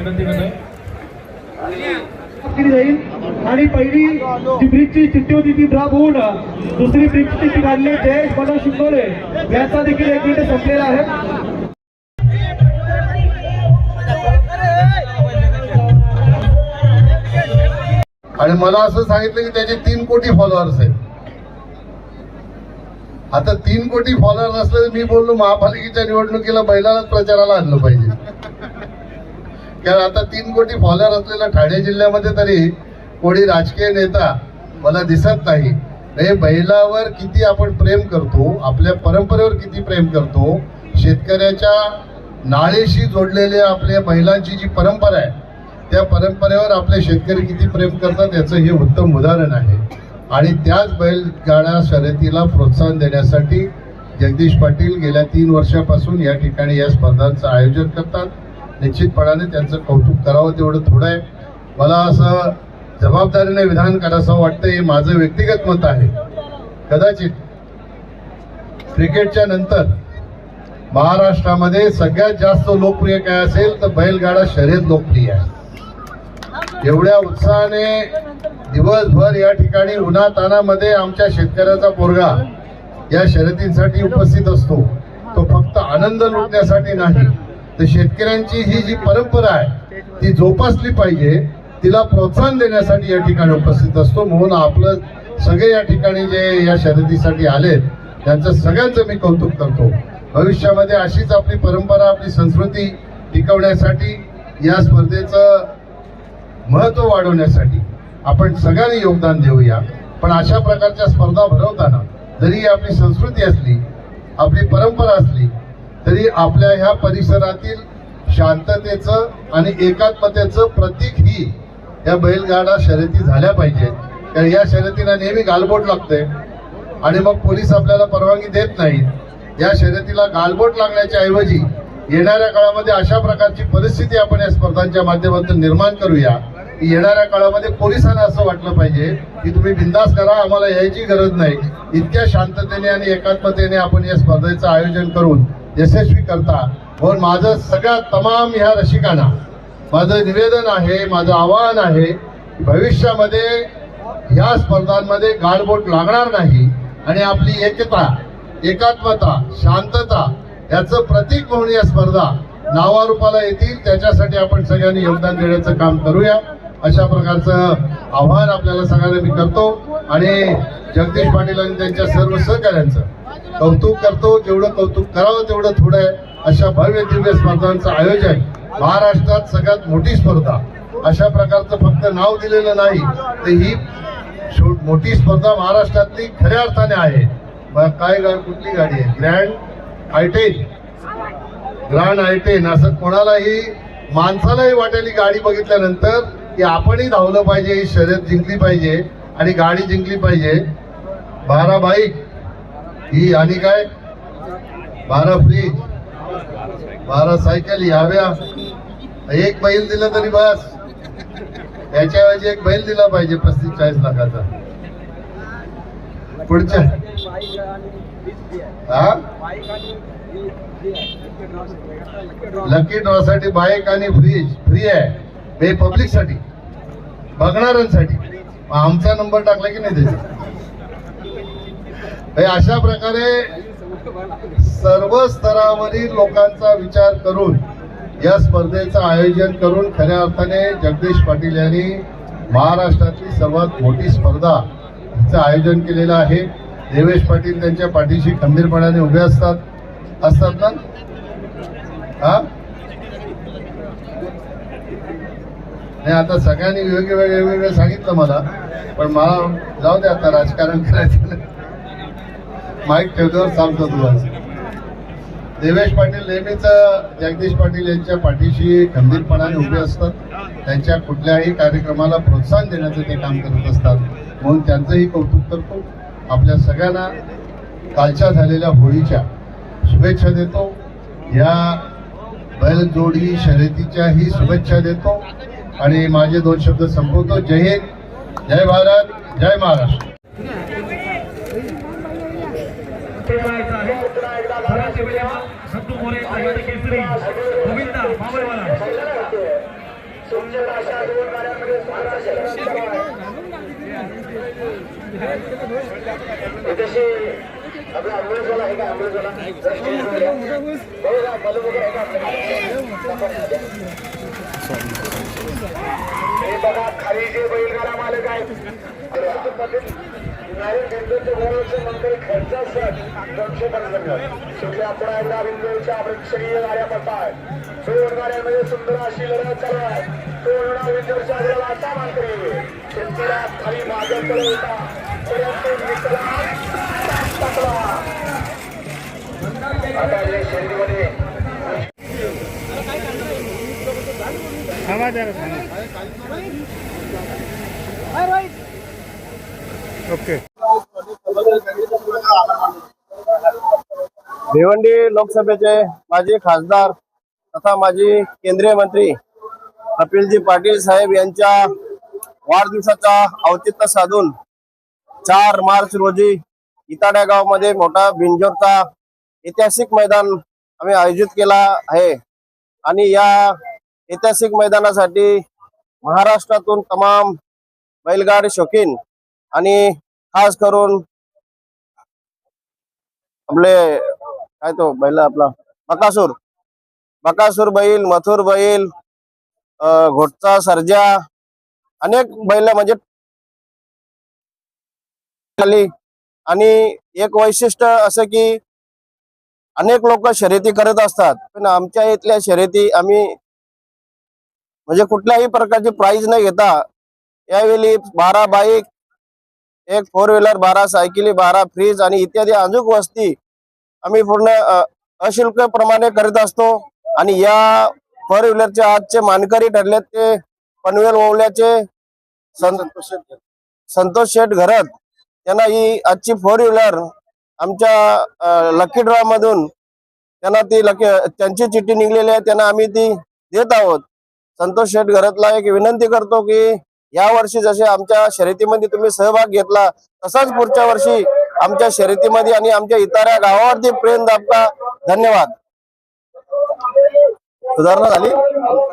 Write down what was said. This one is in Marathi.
विनंती करतोय. जाईल आणि पहिली जी ब्रिजची चिठ्ठी होती ती ड्रॉप होऊन दुसरी ब्रिजची चिठ्ठी काढली जयेश मनोज शिंगोले यांचा देखील एक मिनिट संपलेला आहे. आणि मला असं सांगितलं की त्याचे 3 कोटी फॉलोअर्स आहेत. आता 3 कोटी फॉलोअर्स असले तर मी बोललो महापालिकेच्या निवडणुकीला बैलालाच प्रचाराला आणलं पाहिजे. कारण आता 3 कोटी फॉलोअर असलेला ठाणे जिल्ह्यामध्ये तरी कोणी राजकीय नेता मला दिसत नाही. हे बैलावर किती आपण प्रेम करतो, आपल्या परंपरेवर किती प्रेम करतो, शेतकऱ्याच्या नाळेशी जोडलेल्या आपल्या बैलांची जी परंपरा आहे त्या परंपरेवर आपले शेतकरी किती प्रेम करतात याचं हे उत्तम उदाहरण आहे. आणि त्याच बैलगाडा शर्यतीला प्रोत्साहन देण्यासाठी जगदीश पाटील गेल्या 3 वर्षापासून या ठिकाणी या स्पर्धांचं आयोजन करतात. निश्चितपणाने त्यांचं कौतुक करावं तेवढं थोडं आहे. मला असं जबाबदारीने विधान करावं वाटतं, हे माझं व्यक्तिगत मत आहे. कदाचित क्रिकेटच्या नंतर महाराष्ट्रामध्ये सगळ्यात जास्त लोकप्रिय काय असेल तर बैलगाडा शर्यत लोकप्रिय आहे. एवढ्या उत्साहाने दिवसभर या ठिकाणी उन्हातानामध्ये आमच्या शेतकऱ्याचा पोरगा या शर्यतींसाठी उपस्थित असतो. तो फक्त आनंद लुटण्यासाठी नाही तर शेतकऱ्यांची ही जी परंपरा आहे ती जोपासली पाहिजे, तिला प्रोत्साहन देण्यासाठी या ठिकाणी उपस्थित असतो. म्हणून आपलं सगळे या ठिकाणी जे या शर्यतीसाठी आलेत त्यांचं सगळ्यांचं मी कौतुक करतो. भविष्यामध्ये अशीच आपली परंपरा, आपली संस्कृती टिकवण्यासाठी, या स्पर्धेचं महत्त्व वाढवण्यासाठी आपण सगळ्यांनी योगदान देऊया. पण अशा प्रकारच्या स्पर्धा भरवताना जरी आपली संस्कृती असली, आपली परंपरा असली, तरी आपल्या ह्या परिसरातील शांततेचं आणि एकात्मतेचं प्रतीक ही या बैलगाडा शर्यती झाल्या पाहिजेत. कारण या शर्यतीला नेहमी गालबोट लागते आणि मग पोलीस आपल्याला परवानगी देत नाहीत. या शर्यतीला गालबोट लागण्याच्या ऐवजी येणाऱ्या काळामध्ये अशा प्रकारची परिस्थिती आपण या स्पर्धांच्या माध्यमातून निर्माण करूया की येणाऱ्या काळामध्ये पोलिसांना असं वाटलं पाहिजे की तुम्ही बिंदास करा, आम्हाला यायची गरज नाही. इतक्या शांततेने आणि एकात्मतेने आपण या स्पर्धेचं आयोजन करून यशस्वी करता. म्हणून माझं सगळ्या तमाम ह्या रसिकांना माझं निवेदन आहे, माझं आवाहन आहे की भविष्यामध्ये ह्या स्पर्धांमध्ये गालबोट लागणार नाही आणि आपली एकता, एकात्मता, शांतता याचं प्रतीक म्हणून या स्पर्धा नावारूपाला येतील. त्याच्यासाठी आपण सगळ्यांनी योगदान देण्याचं काम करूया. अशा प्रकारचं आव्हान आपल्याला सगळ्यांना मी करतो आणि जगदीश पाटील आणि त्यांच्या सर्व सहकाऱ्यांचं कौतुक करतो. जेवढं कौतुक करावं तेवढं थोडं आहे. अशा भव्य दिव्य स्पर्धांचं आयोजन, महाराष्ट्रात सगळ्यात मोठी स्पर्धा, अशा प्रकारचं फक्त नाव दिलेलं नाही तर ही मोठी स्पर्धा महाराष्ट्रातली खऱ्या अर्थाने आहे. काय कुठली गाडी आहे? ग्रँड आय10 असं कोणालाही माणसालाही वाटेल गाडी बघितल्यानंतर की आपणही धावलं पाहिजे, ही शर्यत जिंकली पाहिजे आणि गाडी जिंकली पाहिजे. 12 बाईक ही आणि काय 12 फ्रीज, 12 सायकल याव्या. एक बैल दिला तरी बस, त्याच्याऐवजी एक बैल दिला पाहिजे 35-40 लाखाचा. पुढच्या लकी ड्रॉ साठी बाईक आणि फ्रीज फ्री आहे. हे पब्लिक साठी, बघणाऱ्यांसाठी. आमचा नंबर टाकला की नाही त्याच्यात. अशा प्रकारे सर्व स्तरावरील लोकांचा विचार करून या स्पर्धेचं आयोजन करून खऱ्या अर्थाने जगदीश पाटील यांनी महाराष्ट्रातली सर्वात मोठी स्पर्धा हिचं आयोजन केलेलं आहे. देवेश पाटील त्यांच्या पाठीशी खंबीरपणाने उभे असतात ना. नाही आता सगळ्यांनी वेगवेगळे सांगितलं मला, पण मला जाऊ दे आता राजकारण करायचं. माईक ठेवल्यावर सांगतो तुम्हाला. देवेश पाटील नेहमीच जगदीश पाटील यांच्या पाठीशी खंबीरपणाने उभे असतात. त्यांच्या कुठल्याही कार्यक्रमाला प्रोत्साहन देण्याचं ते काम करत असतात. म्हणून त्यांचंही कौतुक करतो. आपल्या सगळ्यांना कालच्या झालेल्या होळीच्या शुभेच्छा देतो. या बैलजोडी शर्यतीच्याही शुभेच्छा देतो आणि माझे 2 शब्द संपवतो. जय हिंद, जय भारत, जय महाराष्ट्र. मोरे केसरी गोविंदा मावळवाला सुंदर अशा दोन गाड्यांमध्ये सुंदर अशा तशी आपला अँब्युलन्सवाला आहे का अँब्युलन्सवाला मला वगैरे आहे हे बघा खाली जे बैलगाडा मालक आहेत पुन्हा बिंदूच्या प्रेक्षणीय गाड्या पडतात दोन गाड्यांमध्ये सुंदर अशी लढत चालू आहे दोन बिंदूच्या लाटा मानकरी शेतीला खाली मागेकडे होता परंतु आता या शर्यतीमध्ये ओके. भिवंडी लोकसभेचे माजी खासदार तथा माजी केंद्रीय मंत्री कपिलजी पाटील साहेब यांच्या वाढदिवसाचा औचित्य साधून 4 मार्च रोजी इताड्या गावामध्ये मोठा बिंजोरचा ऐतिहासिक मैदान आम्ही आयोजित केला आहे आणि या ऐतिहासिक मैदानासाठी महाराष्ट्रातून तमाम बैलगाडी शौकीन आणि खास करून आपले काय तो बैल आपला बकासूर बैल, मथुर बैल, घोटचा सर्जा, अनेक बैल म्हणजे आणि एक वैशिष्ट्य असं की अनेक लोक शर्यती करत असतात पण आमच्या इथल्या शर्यती आम्ही म्हणजे कुठल्याही प्रकारची प्राइज न घेता यावेळी 12 बाईक, 1 4 व्हीलर, 12 सायकली, 12 फ्रीज आणि इत्यादी अजून वस्ती आम्ही पूर्ण अशुल्क प्रमाणे करीत असतो आणि या 4 व्हीलरचे आजचे मानकरी ठरले ते पनवेल ओवल्याचे संतोष शेठ घरत त्यांना ही आजची 4 व्हीलर आमच्या लकी ड्रॉ मधून त्यांना ती त्यांची चिठ्ठी निघलेली आहे त्यांना आम्ही ती देत आहोत. संतोष शेठ घरतला एक विनंती करतो की या वर्षी जसे आमच्या शर्यतीमध्ये तुम्ही सहभाग घेतला तसाच पुढच्या वर्षी आमच्या शर्यतीमध्ये आणि आमच्या इतऱ्या गावावरती प्रेम दाखवा. धन्यवाद. सुधारणा झाली.